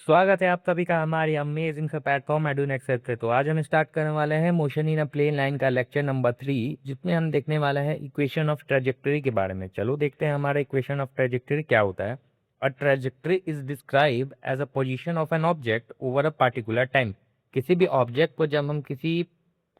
स्वागत है आप सभी का हमारी अमेजिंग सा प्लेटफॉर्म एडुनेक्स पे। तो आज हम स्टार्ट करने वाले हैं motion in a plane line का लेक्चर नंबर 3, जिसमें हम देखने वाले हैं इक्वेशन ऑफ ट्रेजेक्टरी के बारे में। चलो देखते हैं हमारा इक्वेशन ऑफ ट्रेजेक्टरी क्या होता है। A trajectory is describe as a position of an object over a particular time. किसी भी ऑब्जेक्ट को जब हम किसी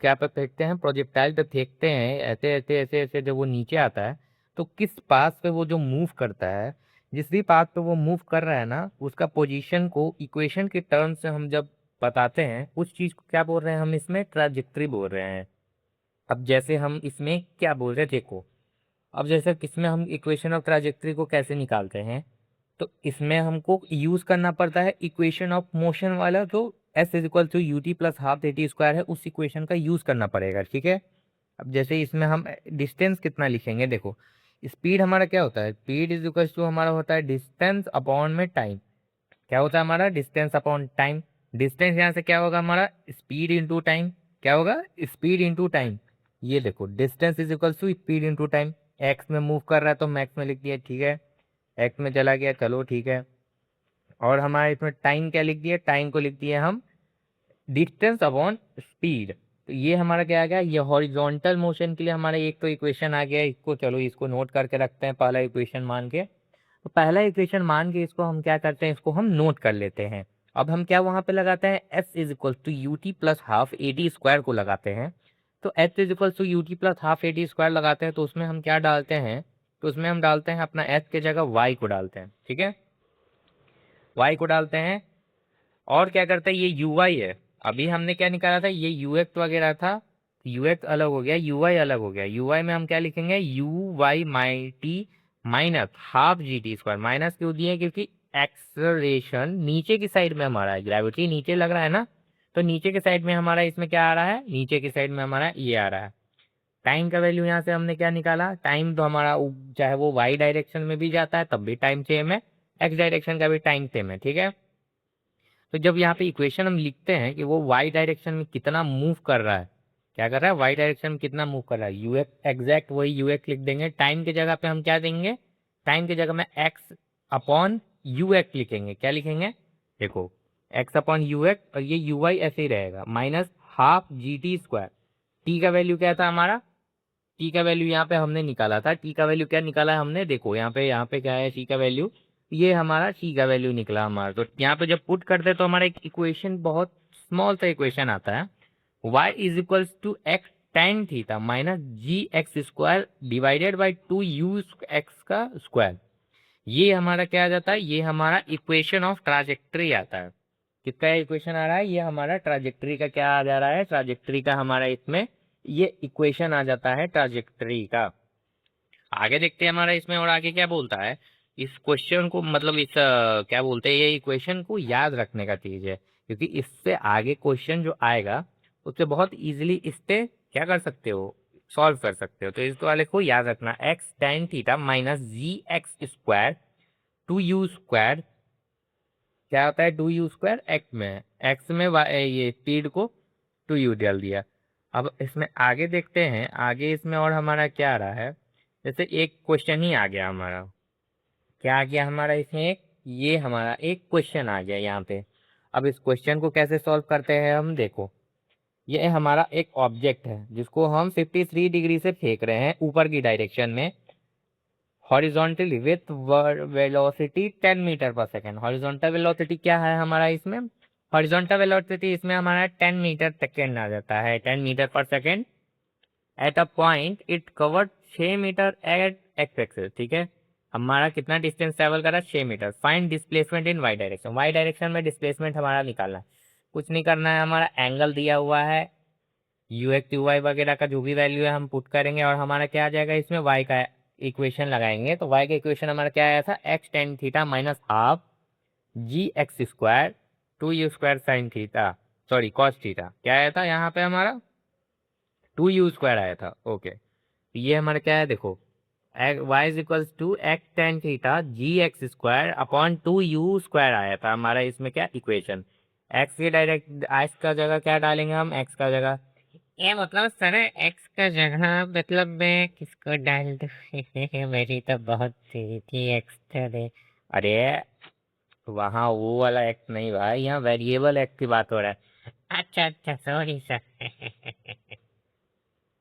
क्या पे फेंकते हैं, प्रोजेक्टाइल पे फेंकते हैं, ऐसे ऐसे ऐसे ऐसे जब वो नीचे आता है तो किस पास पे वो जो मूव करता है, जिस भी पाथ पे वो मूव कर रहा है ना, उसका पोजीशन को इक्वेशन के टर्म्स से हम जब बताते हैं, उस चीज को क्या बोल रहे हैं, हम इसमें ट्राजेक्टरी बोल रहे हैं। अब जैसे हम इसमें क्या बोल रहे हैं देखो। अब जैसे इसमें हम इक्वेशन ऑफ ट्राजेक्टरी को कैसे निकालते हैं, तो इसमें हमको यूज करना पड़ता है इक्वेशन ऑफ मोशन वाला, जो s is equal to u t plus half a t square है, उस इक्वेशन का यूज करना पड़ेगा। ठीक है। अब जैसे इसमें हम डिस्टेंस कितना लिखेंगे, देखो स्पीड हमारा क्या होता है, स्पीड इज इक्वल टू हमारा होता है डिस्टेंस अपॉन में टाइम। क्या होता है हमारा डिस्टेंस अपॉन टाइम। डिस्टेंस यहाँ से क्या होगा हमारा स्पीड इंटू टाइम। क्या होगा स्पीड इंटू टाइम। ये देखो distance is equal to speed into time. X में मूव कर रहा है तो मैक्स में लिख दिया, ठीक है। एक्स में चला गया, चलो ठीक है। और हमारे इसमें टाइम क्या लिख दिया, टाइम को लिख दिया हम डिस्टेंस अपॉन स्पीड। तो ये हमारा क्या आ गया, ये हॉरिजॉन्टल मोशन के लिए हमारा एक तो इक्वेशन आ गया। इसको चलो इसको नोट करके रखते हैं पहला इक्वेशन मान के। तो पहला इक्वेशन मान के इसको हम क्या करते हैं, इसको हम नोट कर लेते हैं। अब हम क्या वहां पे लगाते हैं, s is equal to u t plus half a t square को लगाते हैं। तो h is equal to u t plus half a t square लगाते हैं, तो उसमें हम क्या डालते हैं, तो उसमें हम डालते हैं अपना एच की जगह वाई को डालते हैं। ठीक है, वाई को डालते हैं। और क्या करते हैं, ये यू वाई है। अभी हमने क्या निकाला था, ये यू एक्स वगैरह था, यू एक्स अलग हो गया, यू वाई अलग हो गया। यू वाई में हम क्या लिखेंगे, u y my t minus half g t square. Minus क्यों दिए, क्योंकि एक्सलरेशन नीचे की साइड में हमारा है, ग्रेविटी नीचे लग रहा है ना, तो नीचे के साइड में हमारा इसमें क्या आ रहा है, नीचे की साइड में हमारा ये आ रहा है। टाइम का वैल्यू यहाँ से हमने क्या निकाला, टाइम तो हमारा चाहे वो वाई डायरेक्शन में भी जाता है तब भी टाइम सेम है, एक्स डायरेक्शन का भी टाइम सेम है। ठीक है। तो जब यहाँ पे इक्वेशन हम लिखते हैं कि वो वाई डायरेक्शन में कितना मूव कर रहा है, क्या कर रहा है, वाई डायरेक्शन में कितना मूव कर रहा है, यू एक्स एग्जैक्ट वही यू एक्स लिख देंगे। टाइम की जगह पे हम क्या देंगे, टाइम की जगह में एक्स अपॉन यू एक्स लिखेंगे। क्या लिखेंगे, देखो एक्स अपॉन यू एक्स, और ये यू वाई ऐसे ही रहेगा, minus half g t square. T का वैल्यू क्या था हमारा, टी का वैल्यू यहाँ पे हमने निकाला था। टी का वैल्यू क्या निकाला है हमने, देखो यहाँ पे क्या है टी का वैल्यू, ये हमारा टी का वैल्यू निकला हमारा। तो यहाँ पे जब पुट करते तो हमारा एक इक्वेशन बहुत स्मॉल सा इक्वेशन आता है, y is equals to x tan theta minus g x square divided by two u x का स्क्वायर। ये हमारा क्या आ जाता है, ये हमारा इक्वेशन ऑफ ट्राजेक्ट्री आता है। किसका इक्वेशन आ रहा है, ये हमारा ट्राजेक्ट्री का क्या आ जा रहा है, ट्राजेक्ट्री का हमारा इसमें ये इक्वेशन आ जाता है ट्राजेक्ट्री का। आगे देखते हैं हमारा इसमें और आगे क्या बोलता है। इस क्वेश्चन को मतलब इस क्या बोलते हैं, ये इक्वेशन को याद रखने का चीज है, क्योंकि इससे आगे क्वेश्चन जो आएगा उससे बहुत इजीली इससे क्या कर सकते हो, सॉल्व कर सकते हो। तो इस वाले को याद रखना, x tan theta minus g x square two u square. क्या होता है टू यू स्क्वायर, एक्स में, एक्स में ये स्पीड को टू यू डाल दिया। अब इसमें आगे देखते हैं, आगे इसमें और हमारा क्या आ रहा है, जैसे एक क्वेश्चन ही आ गया हमारा। क्या आ गया हमारा इसमें, एक ये हमारा एक क्वेश्चन आ गया यहाँ पे। अब इस क्वेश्चन को कैसे सॉल्व करते हैं हम, देखो ये हमारा एक ऑब्जेक्ट है जिसको हम 53 डिग्री से फेंक रहे हैं ऊपर की डायरेक्शन में, हॉरिजॉन्टली विथ वेलोसिटी 10 मीटर पर सेकेंड। हॉरिजॉन्टल वेलोसिटी क्या है हमारा इसमें, हॉरिजॉन्टल वेलोसिटी इसमें हमारा 10 मीटर सेकेंड आ जाता है, 10 मीटर पर second. At a point it covered 6 metre at x axis. ठीक है, हमारा कितना डिस्टेंस ट्रेवल करा, 6 metre. Find displacement in y direction, y direction में डिस्प्लेसमेंट हमारा निकालना है। कुछ नहीं करना है, हमारा एंगल दिया हुआ है, यू एक्स यू वाई वगैरह का जो भी वैल्यू है हम पुट करेंगे, और हमारा क्या आ जाएगा इसमें वाई का इक्वेशन लगाएंगे। तो वाई का इक्वेशन हमारा क्या आया था, x tan theta minus half g x square two u square sine theta, sorry cos theta. क्या आया था यहाँ पे हमारा, टू यू स्क्वायर आया था। ओके, ये हमारा क्या है देखो, y is equals to x tan theta g x square upon two u square आया था हमारा इसमें क्या इक्वेशन। एक्स के डायरेक्ट एक्स का जगह क्या डालेंगे हम, एक्स का जगह, ये मतलब सर एक्स का जगह मतलब मैं किसको डाल दूँ मेरी तो बहुत थी एक्स। अरे वहाँ वो वाला एक्ट नहीं भाई, यहाँ वेरिएबल एक्ट की बात हो रहा है। अच्छा अच्छा, सॉरी सर।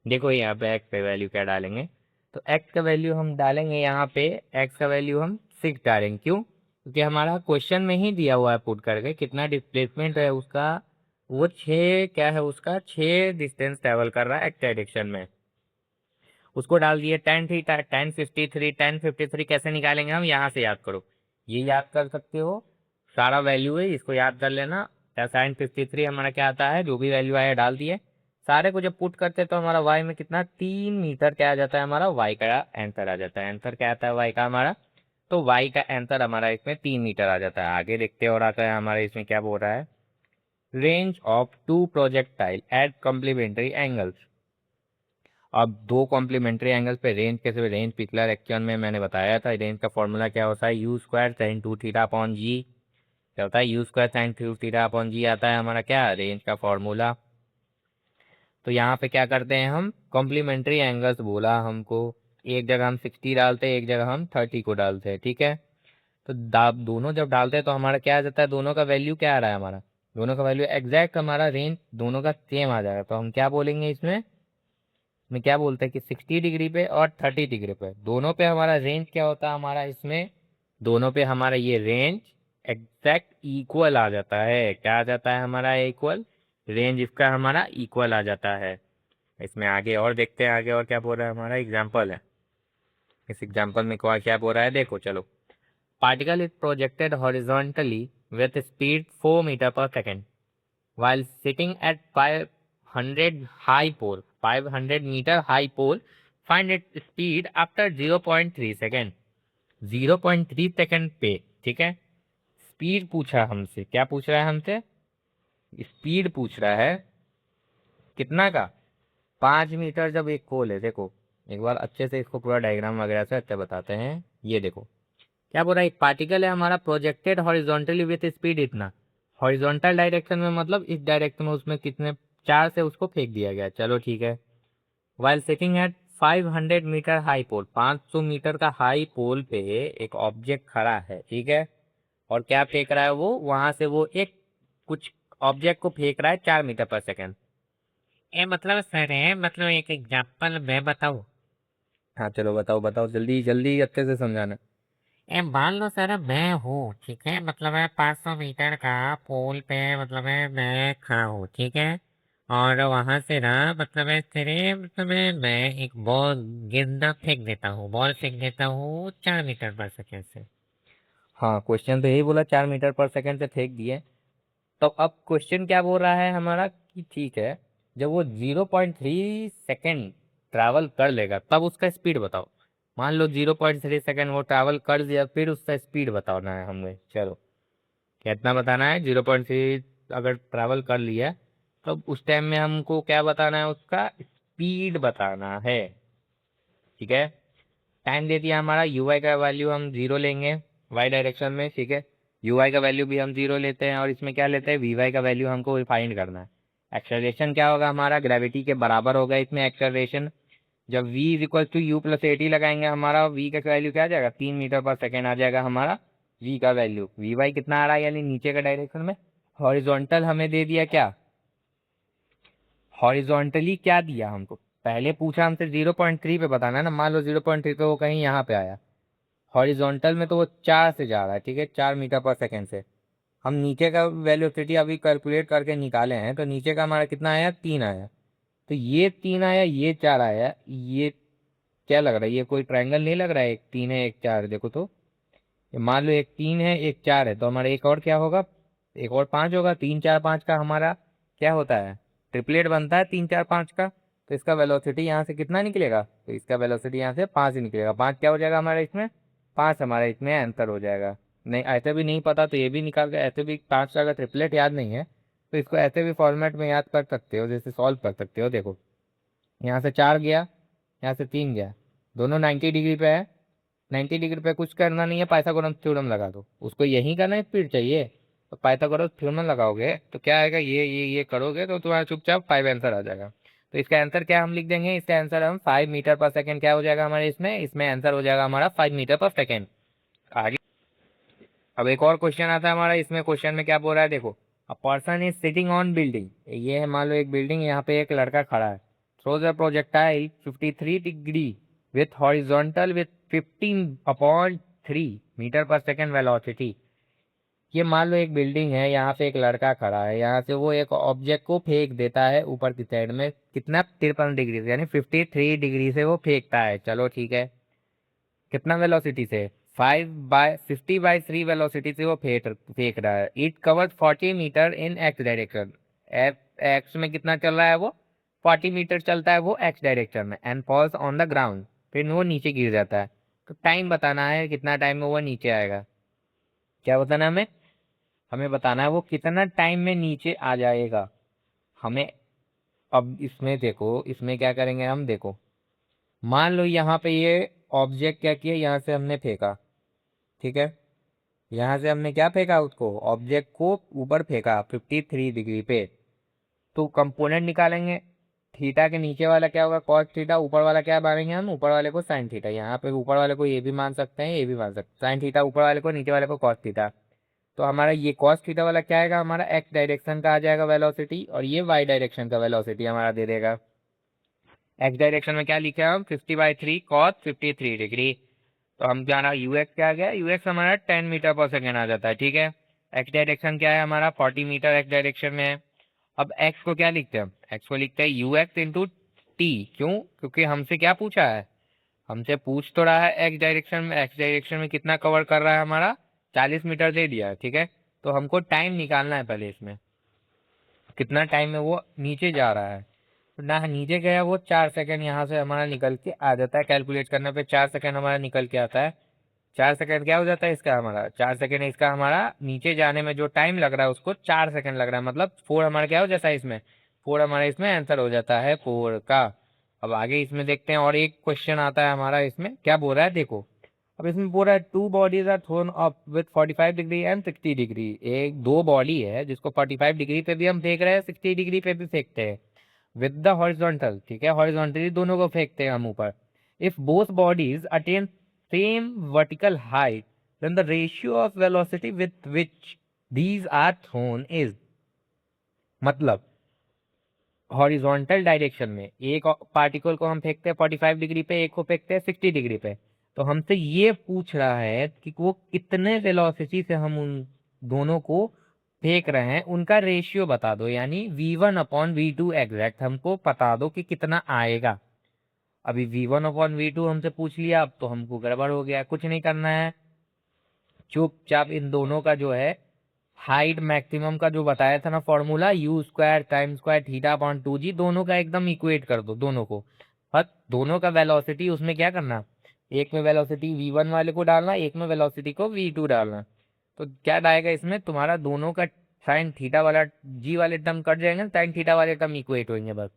देखो यहाँ पे एक्स पे वैल्यू क्या डालेंगे, तो एक्स का वैल्यू हम डालेंगे यहाँ पे, एक्स का वैल्यू हम 6 डालेंगे। क्यों? क्योंकि हमारा क्वेश्चन में ही दिया हुआ है पुट करके कितना डिस्प्लेसमेंट है उसका, वो 6 क्या है उसका, 6 डिस्टेंस ट्रेवल कर रहा है एक्स डायरेक्शन में। उसको डाल दिए टेन थीटा, 1053, 1053 कैसे निकालेंगे हम, यहाँ से याद करो, ये याद कर सकते हो, सारा वैल्यू है इसको याद कर लेना। साइन 53 हमारा क्या आता है, जो भी वैल्यू आया डाल दिए, सारे को जब पुट करते तो हमारा वाई में कितना 3 मीटर क्या आ जाता है, हमारा वाई का आंसर आ जाता है। आंसर क्या आता है वाई का हमारा, तो वाई का आंसर हमारा इसमें 3 मीटर आ जाता है। आगे देखते और आता है हमारे इसमें क्या बोल रहा है, range of two projectile at complementary angles. अब दो कॉम्प्लीमेंट्री एंगल्स पे रेंज कैसे, रेंज पिछला लेक्चर में मैंने बताया था, रेंज का फॉर्मूला क्या होता है, u square sine 2 theta upon g. क्या होता है, u square sine 2 theta upon g आता है हमारा क्या, रेंज का फॉर्मूला। तो यहाँ पे क्या करते हैं हम, कॉम्प्लीमेंट्री एंगल्स बोला हमको, एक जगह हम 60 डालते हैं, एक जगह हम 30 को डालते हैं, ठीक है। तो दोनों जब डालते हैं तो हमारा क्या आ जाता है, दोनों का वैल्यू क्या आ रहा है हमारा, दोनों का वैल्यू एग्जैक्ट हमारा रेंज दोनों का सेम आ जाएगा। तो हम क्या बोलेंगे इसमें, में क्या बोलते हैं कि 60 डिग्री पे और 30 डिग्री पे दोनों पे हमारा रेंज क्या होता है हमारा इसमें, दोनों पे हमारा ये रेंज एग्जैक्ट इक्वल आ जाता है। क्या आ जाता है हमारा इक्वल, रेंज इसका हमारा इक्वल आ जाता है। इसमें आगे और देखते हैं, आगे और क्या बोल रहा है हमारा एग्जाम्पल है। इस एग्जाम्पल में क्या बोल रहा है देखो चलो, particle is projected horizontally with speed 4 metre पर second while sitting at 500 high pole 500 metre high pole, find its speed after 0.3 second, 0.3 second पे, ठीक है। स्पीड पूछा हमसे, क्या पूछ रहा है हमसे, स्पीड पूछ रहा है कितना का, 5 मीटर जब एक पोल है। देखो एक बार अच्छे से इसको पूरा डायग्राम वगैरह से अच्छे बताते हैं। ये देखो क्या बोल रहा है, एक पार्टिकल है हमारा प्रोजेक्टेड हॉरिजॉन्टली विथ स्पीड इतना, हॉरिजॉन्टल डायरेक्शन में मतलब इस डायरेक्शन में उसमें कितने, 4 से उसको फेंक दिया गया, चलो ठीक है। While sitting at 500 metre high pole, 500 metre का हाई पोल पे एक ऑब्जेक्ट खड़ा है, ठीक है। और क्या फेंक रहा है वो, वहां से वो एक कुछ ऑब्जेक्ट को फेंक रहा है 4 मीटर पर सेकेंड। ए मतलब सर है, मतलब एक एग्जांपल मैं बताऊं। हाँ चलो बताओ बताओ, जल्दी जल्दी अच्छे से समझाना। ए मान लो सर मैं हूँ, ठीक है, मतलब है 500 मीटर का पोल पे, मतलब है मैं खड़ा हूँ, ठीक है। और वहां से ना, मतलब है तेरे, मतलब है मैं एक बॉल, गेंदा फेंक देता हूँ, बॉल फेंक देता हूँ 4 मीटर पर सेकेंड से। हाँ क्वेश्चन तो यही बोला, 4 मीटर पर सेकेंड से फेंक दिए। तो अब क्वेश्चन क्या बोल रहा है हमारा कि ठीक है, जब वो 0.3 सेकेंड ट्रैवल कर लेगा तब उसका स्पीड बताओ। मान लो 0.3 सेकेंड वो ट्रैवल कर दिया, फिर उसका स्पीड बताना है हमें। चलो कितना बताना है, 0.3 अगर ट्रैवल कर लिया तब उस टाइम में हमको क्या बताना है, उसका स्पीड बताना है, ठीक है। टाइम दे दिया हमारा, यू आई का वैल्यू हम जीरो लेंगे वाई डायरेक्शन में, ठीक है। यू आई का वैल्यू भी हम जीरो लेते हैं, और इसमें क्या लेते हैं, वी वाई का वैल्यू हमको फाइंड करना है। एक्सेलरेशन क्या होगा हमारा, ग्रेविटी के बराबर होगा इसमें एक्सेलरेशन। जब v is equal to u plus a t लगाएंगे, हमारा v का वैल्यू क्या आ जाएगा, 3 मीटर पर सेकेंड आ जाएगा हमारा v का वैल्यू। वी वाई कितना आ रहा है, यानी नीचे का डायरेक्शन में। हॉरिजॉन्टल हमें दे दिया क्या, हॉरिजॉन्टली क्या दिया हमको, पहले पूछा हमसे 0.3 पे बताना है ना। मान लो 0.3 पे वो कहीं यहाँ पे आया, हॉरिजॉन्टल में तो वो 4 से जा रहा है, ठीक है, 4 मीटर पर सेकेंड से। हम नीचे का वेलोसिटी अभी कैलकुलेट करके निकाले हैं, तो नीचे का हमारा कितना आया, 3 आया। तो ये 3 आया, ये 4 आया, ये क्या लग रहा है, ये कोई ट्रायंगल नहीं लग रहा है, एक 3 है एक 4, देखो तो। ये मान लो एक 3 है एक 4 है, तो हमारा एक और क्या होगा, एक और 5 होगा। 3 4 5 का हमारा क्या होता है, ट्रिपलेट बनता है 3 4 5 का। तो इसका वेलोसिटी यहाँ से कितना निकलेगा, तो इसका वेलोसिटी यहाँ से 5 ही निकलेगा। 5 क्या हो जाएगा हमारा इसमें, 5 हमारा इसमें आंसर हो जाएगा। नहीं ऐसे भी नहीं पता तो ये भी निकाल के, ऐसे भी 5 का अगर ट्रिपलेट याद नहीं है तो इसको ऐसे भी फॉर्मेट में याद कर सकते हो, जैसे सॉल्व कर सकते हो। देखो यहाँ से 4 गया, यहाँ से 3 गया, दोनों 90 डिग्री पे है। 90 डिग्री पे कुछ करना नहीं है, पाइथागोरस थ्योरम लगा दो। उसको यही करना स्पीड चाहिए, तो पाइथागोरस थ्योरम लगाओगे तो क्या आएगा, ये करोगे तो तुम्हारा चुपचाप 5 आंसर आ जाएगा। तो इसका आंसर क्या हम लिख देंगे, इसका आंसर हम 5 मीटर पर सेकेंड क्या हो जाएगा हमारे इसमें, इसमें आंसर हो जाएगा हमारा 5 मीटर पर सेकेंड। आगे अब एक और क्वेश्चन आता है हमारा, इसमें क्वेश्चन में क्या बोल रहा है देखो, a person is sitting on building, ये है मान लो एक बिल्डिंग, यहाँ पे एक लड़का खड़ा है, throw the projectile 53 degree with horizontal with 15/3 metre पर सेकेंड वेलोसिटी। ये मान लो एक बिल्डिंग है, यहाँ पे एक लड़का खड़ा है, यहाँ से वो एक ऑब्जेक्ट को फेंक देता है ऊपर की साइड में, कितना 53 डिग्री से, यानी 53 डिग्री से वो फेंकता है, चलो ठीक है, कितना वेलोसिटी से, 50/3 वेलोसिटी से वो फेंक फेंक रहा है। It covers 40 metre in x direction, x में कितना चल रहा है वो, 40 मीटर चलता है वो एक्स डायरेक्शन में, and falls on the ground, फिर वो नीचे गिर जाता है। तो टाइम बताना है कितना टाइम में वो नीचे आएगा, क्या बताना है हमें, हमें बताना है वो कितना टाइम में नीचे आ जाएगा हमें। अब इसमें देखो, इसमें क्या करेंगे हम, देखो मान लो यहाँ पे ये ऑब्जेक्ट क्या किया, यहाँ से हमने फेंका, ठीक है, यहाँ से हमने क्या फेंका, उसको ऑब्जेक्ट को ऊपर फेंका 53 डिग्री पे, तो कंपोनेंट निकालेंगे, थीटा के नीचे वाला क्या होगा कॉस थीटा, ऊपर वाला क्या मानेंगे हम, ऊपर वाले को साइन थीटा, यहाँ पे ऊपर वाले को ये भी मान सकते हैं, ये भी मान सकते हैं, साइन थीटा ऊपर वाले को, नीचे वाले को कॉस थीटा। तो हमारा ये कॉस थीटा वाला क्या आएगा, हमारा एक्स डायरेक्शन का आ जाएगा वेलोसिटी, और ये वाई डायरेक्शन का वेलोसिटी हमारा दे देगा। एक्स डायरेक्शन में क्या लिखे हम, 50/3 कॉस 53 डिग्री, तो हम जाना यू एक्स क्या आ गया, यू एक्स हमारा 10 मीटर पर सेकेंड आ जाता है, ठीक है। एक्स डायरेक्शन क्या है हमारा, 40 मीटर एक्स डायरेक्शन में है। अब एक्स को क्या लिखते हैं हम, एक्स को लिखते हैं यू एक्स इंटू टी, क्यों, क्योंकि हमसे क्या पूछा है, हमसे पूछ तो रहा है एक्स डायरेक्शन में, एक्स डायरेक्शन में कितना कवर कर रहा है हमारा, 40 मीटर दे दिया है, ठीक है। तो हमको टाइम निकालना है पहले इसमें, कितना टाइम में वो नीचे जा रहा है। तो ना नीचे गया वो 4 सेकंड यहाँ से हमारा निकल के आ जाता है, कैलकुलेट करने पे 4 सेकंड हमारा निकल के आता है। 4 सेकंड क्या हो जाता है इसका हमारा, 4 सेकंड इसका हमारा नीचे जाने में जो टाइम लग रहा है उसको 4 सेकंड लग रहा है, मतलब 4 हमारा क्या हो जाता है इसमें, 4 हमारा इसमें आंसर हो जाता है 4 का। अब आगे इसमें देखते हैं, और एक क्वेश्चन आता है हमारा, इसमें क्या बोल रहा है देखो, अब इसमें बोल रहा है two bodies are thrown up with 45 degree and 60 degree, एक दो बॉडी है जिसको 45 डिग्री पे भी हम फेंक रहे हैं, 60 डिग्री पे भी फेंकते हैं, विद द हॉरिजॉन्टल, ठीक है, हॉरिजॉन्टली दोनों को फेंकते हैं हम ऊपर। If both bodies attain same vertical height then the ratio of velocity with which these are thrown is, मतलब हॉरिजॉन्टल डायरेक्शन में एक पार्टिकल को हम फेंकते हैं 45 डिग्री पे, एक को फेंकते हैं 60 डिग्री पे, तो हमसे ये पूछ रहा है कि वो कितने वेलोसिटी से हम उन दोनों को फेंक रहे हैं, उनका रेशियो बता दो, यानी v1/v2 एग्जैक्ट हमको बता दो कि कितना आएगा। अभी v1/v2 हमसे पूछ लिया, अब तो हमको गड़बड़ हो गया, कुछ नहीं करना है, चुपचाप इन दोनों का जो है हाइट मैक्सिमम का जो बताया था ना formula, you square time square theta upon 2g, दोनों का एकदम इक्वेट कर दो दोनों को, और दोनों का वेलोसिटी उसमें क्या करना, एक में वेलोसिटी v1 वाले को डालना, एक में वेलोसिटी को v2 डालना। तो क्या आएगा इसमें तुम्हारा, दोनों का साइन थीटा वाला जी वाले टर्म कट जाएंगे, साइन थीटा वाले टर्म इक्वेट होंगे बस।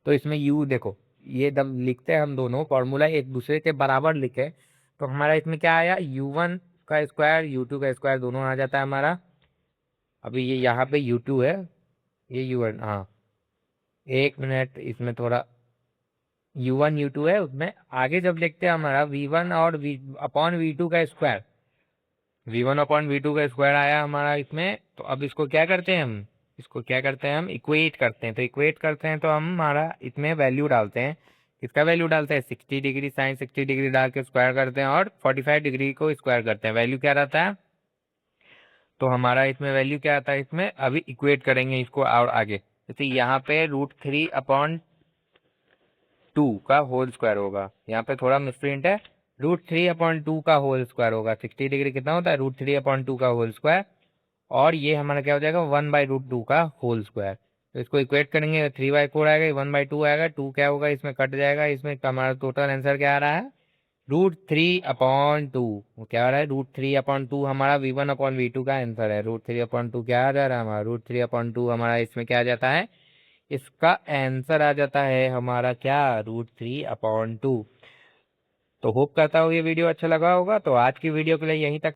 तो इसमें u देखो, ये दम लिखते हैं हम दोनों फॉर्मूला एक दूसरे के बराबर लिखे, तो हमारा इसमें क्या आया, u1 का स्क्वायर u2 का स्क्वायर दोनों आ जाता है हमारा। अभी ये यहाँ पे u2 है, ये u1, हाँ एक मिनट, इसमें थोड़ा u1 u2 है, उसमें आगे जब लिखते हैं हमारा v1 और v/v2 का स्क्वायर, v1/v2 का स्क्वायर आया हमारा इसमें, तो अब इसको क्या करते हैं हम, इसको क्या करते हैं हम इक्वेट करते हैं, तो इक्वेट करते हैं तो हम हमारा इसमें वैल्यू डालते हैं, इसका वैल्यू डालते हैं 60 डिग्री, साइन 60 डिग्री डाल के स्क्वायर करते हैं, और 45 डिग्री को स्क्वायर करते हैं, वैल्यू क्या रहता है, तो हमारा इसमें वैल्यू क्या आता है, इसमें अभी इक्वेट करेंगे इसको और आगे, जैसे यहाँ पे √3/2 का होल स्क्वायर होगा, यहाँ पे थोड़ा मिसप्रिंट है, √3/2 का होल स्क्वायर होगा, 60 डिग्री कितना होता है, √3/2 का होल स्क्वायर, और ये हमारा क्या हो जाएगा 1/√2 का होल स्क्वायर। तो इसको इक्वेट करेंगे, 3/4 आएगा, 1/2 आएगा, 2 क्या होगा इसमें कट जाएगा, इसमें हमारा टोटल आंसर क्या आ रहा है, √3/2, क्या आ रहा है, √3/2 हमारा v1/v2 का आंसर है, √3/2 क्या आ जा रहा है हमारा, √3/2 हमारा इसमें क्या आ जाता है, इसका आंसर आ जाता है हमारा क्या, √3/2। तो होप करता हूँ ये वीडियो अच्छा लगा होगा, तो आज की वीडियो के लिए यहीं तक